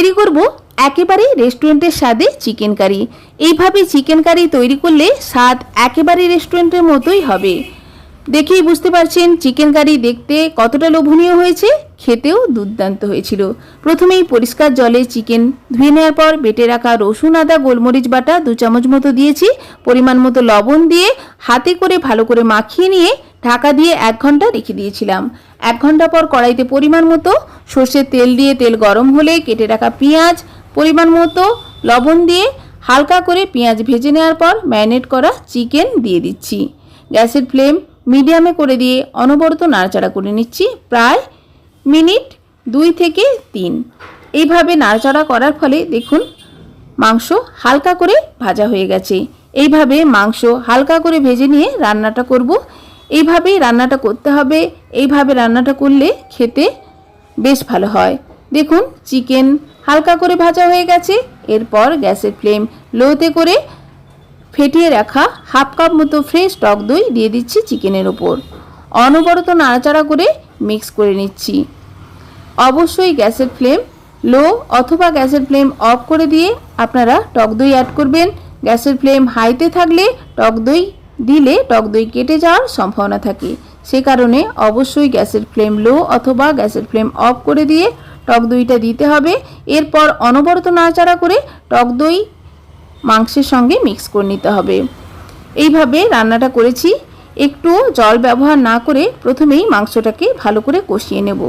তৈরি করব একেবারে রেস্টুরেন্টের স্বাদে চিকেন কারি। এইভাবে চিকেন কারি তৈরি করলে স্বাদ একেবারে রেস্টুরেন্টের মতোই হবে। দেখেই বুঝতে পারছেন চিকেন কারি দেখতে কতটা লোভনীয় হয়েছে, খেতেও দুর্দান্ত হয়েছিল। প্রথমেই পরিষ্কার জলে চিকেন ধুয়ে নেওয়ার পর বেটে রাখা রসুন আদা গোলমরিচ বাটা 2 চামচ মতো দিয়েছি। পরিমাণ মতো লবণ দিয়ে হাতে করে ভালো করে মাখিয়ে নিয়ে ঢাকা দিয়ে 1 ঘন্টা রেখে দিয়েছিলাম। 1 ঘন্টা পর কড়াইতে পরিমাণ মতো সর্ষের তেল দিয়ে তেল গরম হলে কেটে রাখা পেঁয়াজ, পরিমাণ মতো লবণ দিয়ে হালকা করে পেঁয়াজ ভেজে নেওয়ার পর ম্যারিনেট করা চিকেন দিয়ে দিচ্ছি। গ্যাসের ফ্লেম মিডিয়ামে করে দিয়ে অনবরত নাড়াচাড়া করে নিচ্ছি প্রায় মিনিট 2 থেকে 3। এইভাবে নাড়াচাড়া করার ফলে দেখুন মাংস হালকা করে ভাজা হয়ে গেছে। এইভাবে মাংস হালকা করে ভেজে নিয়ে রান্নাটা করব। এইভাবেই রান্নাটা করতে হবে। এইভাবে রান্নাটা করলে খেতে বেশ ভালো হয়। দেখুন চিকেন হালকা করে ভাজা হয়ে গেছে। এরপর গ্যাসের ফ্লেম লোতে করে ফেটিয়ে রাখা 1/2 কাপ মতো ফ্রেশ টক দই দিয়ে দিচ্ছি চিকেনের ওপর। অনবরত নাড়াচাড়া করে মিক্স করে নিচ্ছি। অবশ্যই গ্যাসের ফ্লেম লো অথবা গ্যাসের ফ্লেম অফ করে দিয়ে আপনারা টক দই অ্যাড করবেন। গ্যাসের ফ্লেম হাইতে থাকলে টক দই দিলে টক দই কেটে যাওয়ার সম্ভাবনা থাকে। সে কারণে অবশ্যই গ্যাসের ফ্লেম লো অথবা গ্যাসের ফ্লেম অফ করে দিয়ে টক দইটা দিতে হবে। এরপর অনবরত নাড়াচাড়া করে টক দই মাংসের সঙ্গে মিক্স করে নিতে হবে। এইভাবে রান্নাটা করেছি। একটু জল ব্যবহার না করে প্রথমেই মাংসটাকে ভালো করে কষিয়ে নেব।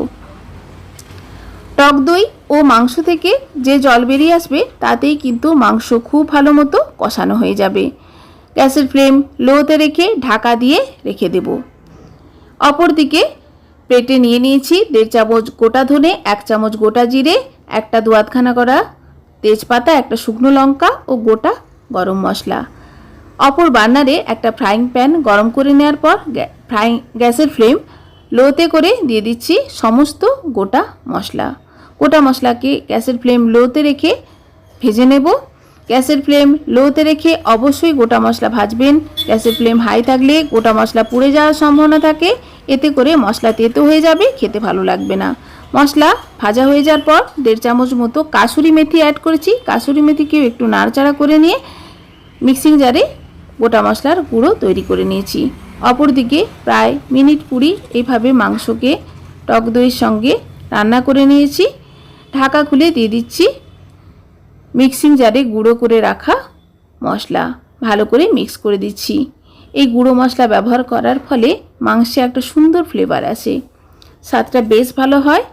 টক দই ও মাংস থেকে যে জল বেরিয়ে আসবে তাতেই কিন্তু মাংস খুব ভালো মতো কষানো হয়ে যাবে। গ্যাসের ফ্লেম লোতে রেখে ঢাকা দিয়ে রেখে দেব। অপরদিকে প্লেটে নিয়ে নিয়েছি 1.5 চামচ গোটা ধনে, 1 চামচ গোটা জিরে, একটা 2 আধখানা করা তেজপাতা, একটা শুকনো লঙ্কা ও গোটা গরম মশলা। অপর বার্নারে একটা ফ্রাইং প্যান গরম করে নেওয়ার পর গ্যাসের ফ্লেম লোতে করে দিয়ে দিচ্ছি সমস্ত গোটা মশলা। গোটা মশলাকে গ্যাসের ফ্লেম লোতে রেখে ভেজে নেব। গ্যাসের ফ্লেম লোতে রেখে অবশ্যই গোটা মশলা ভাজবেন। গ্যাসের ফ্লেম হাই থাকলে গোটা মশলা পুড়ে যাওয়ার সম্ভাবনা থাকে। এতে করে মশলা তেতো হয়ে যাবে, খেতে ভালো লাগবে না। মশলা ভাজা হয়ে যাওয়ার পর 1.5 চামচ মতো কাসুরি মেথি অ্যাড করেছি। কাসুরি মেথিকেও একটু নাড়াচাড়া করে নিয়ে মিক্সিং জারে গোটা মশলার গুঁড়ো তৈরি করে নিয়েছি। অপরদিকে প্রায় মিনিট 20 এইভাবে মাংসকে টক দইয়ের সঙ্গে রান্না করে নিয়েছি। ঢাকা খুলে দিয়ে দিচ্ছি মিক্সিং জারে গুঁড়ো করে রাখা মশলা। ভালো করে মিক্স করে দিচ্ছি। এই গুঁড়ো মশলা ব্যবহার করার ফলে মাংসে একটা সুন্দর ফ্লেভার আসে, স্বাদটা বেশ ভালো হয়।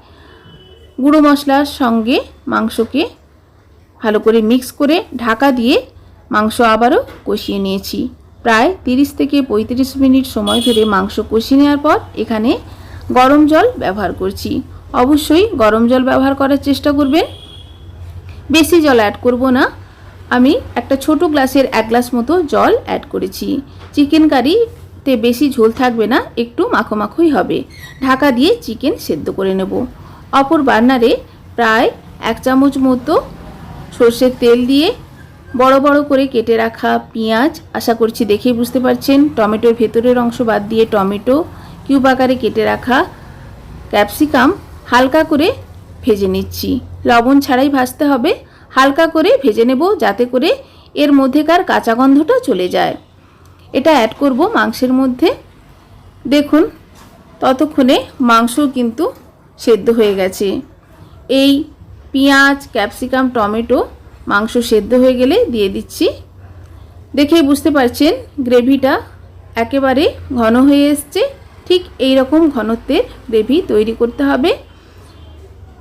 গুঁড়ো মশলার সঙ্গে মাংসকে ভালো করে মিক্স করে ঢাকা দিয়ে মাংস আবারও কষিয়ে নিয়েছি। প্রায় 30 থেকে 35 মিনিট সময় ধরে মাংস কষিয়ে নেওয়ার পর এখানে গরম জল ব্যবহার করছি। অবশ্যই গরম জল ব্যবহার করার চেষ্টা করবেন। বেশি জল অ্যাড করব না। আমি একটা ছোট গ্লাসের 1 গ্লাস মতো জল অ্যাড করেছি। চিকেন কারিতে বেশি ঝোল থাকবে না, একটু মাখো মাখোই হবে। ঢাকা দিয়ে চিকেন সেদ্ধ করে নেব। অপর বার্নারে প্রায় 1 চামচ মতো সর্ষের তেল দিয়ে বড় বড় করে কেটে রাখা পেঁয়াজ, আশা করছি দেখেই বুঝতে পারছেন, টমেটোর ভেতরের অংশ বাদ দিয়ে টমেটো, কিউব আকারে কেটে রাখা ক্যাপসিকাম হালকা করে ভেজে নিচ্ছি। লবণ ছাড়াই ভাজতে হবে। হালকা করে ভেজে নেব যাতে করে এর মধ্যেকার কাঁচা গন্ধটা চলে যায়। এটা অ্যাড করব মাংসের মধ্যে। দেখুন ততক্ষণে মাংস কিন্তু সেদ্ধ হয়ে গেছে। এই পেঁয়াজ, ক্যাপসিকাম, টমেটো মাংস সেদ্ধ হয়ে গেলে দিয়ে দিচ্ছি। দেখেই বুঝতে পারছেন গ্রেভিটা একেবারে ঘন হয়ে এসছে। ঠিক এই রকম ঘনত্বের গ্রেভি তৈরি করতে হবে,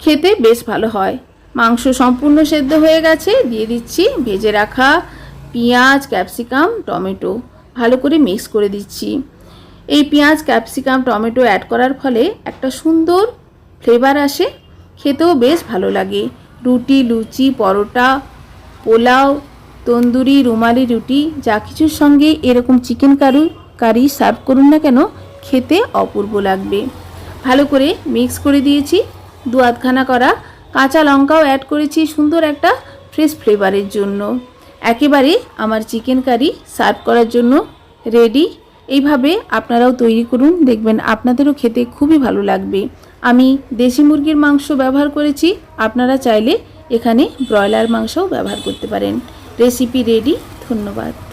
খেতে বেশ ভালো হয়। মাংস সম্পূর্ণ সেদ্ধ হয়ে গেছে। দিয়ে দিচ্ছি ভেজে রাখা পেঁয়াজ, ক্যাপসিকাম, টমেটো। ভালো করে মিক্স করে দিচ্ছি। এই পেঁয়াজ, ক্যাপসিকাম, টমেটো অ্যাড করার ফলে একটা সুন্দর ফ্লেভার আসে, খেতেও বেশ ভালো লাগে। রুটি, লুচি, পরোটা, পোলাও, তন্দুরি, রুমালি রুটি যা কিছুর সঙ্গে এরকম চিকেন কারি সার্ভ করুন না কেন, খেতে অপূর্ব লাগবে। ভালো করে মিক্স করে দিয়েছি। 2 আধখানা করা কাঁচা লঙ্কাও অ্যাড করেছি সুন্দর একটা ফ্রেশ ফ্লেভারের জন্য। একেবারে আমার চিকেন কারি সার্ভ করার জন্য রেডি। এইভাবে আপনারাও তৈরি করুন, দেখবেন আপনাদেরও খেতে খুবই ভালো লাগবে। আমি দেশি মুরগির মাংস ব্যবহার করেছি, আপনারা চাইলে এখানে ব্রয়লার মাংসও ব্যবহার করতে পারেন। Recipe ready. ধন্যবাদ।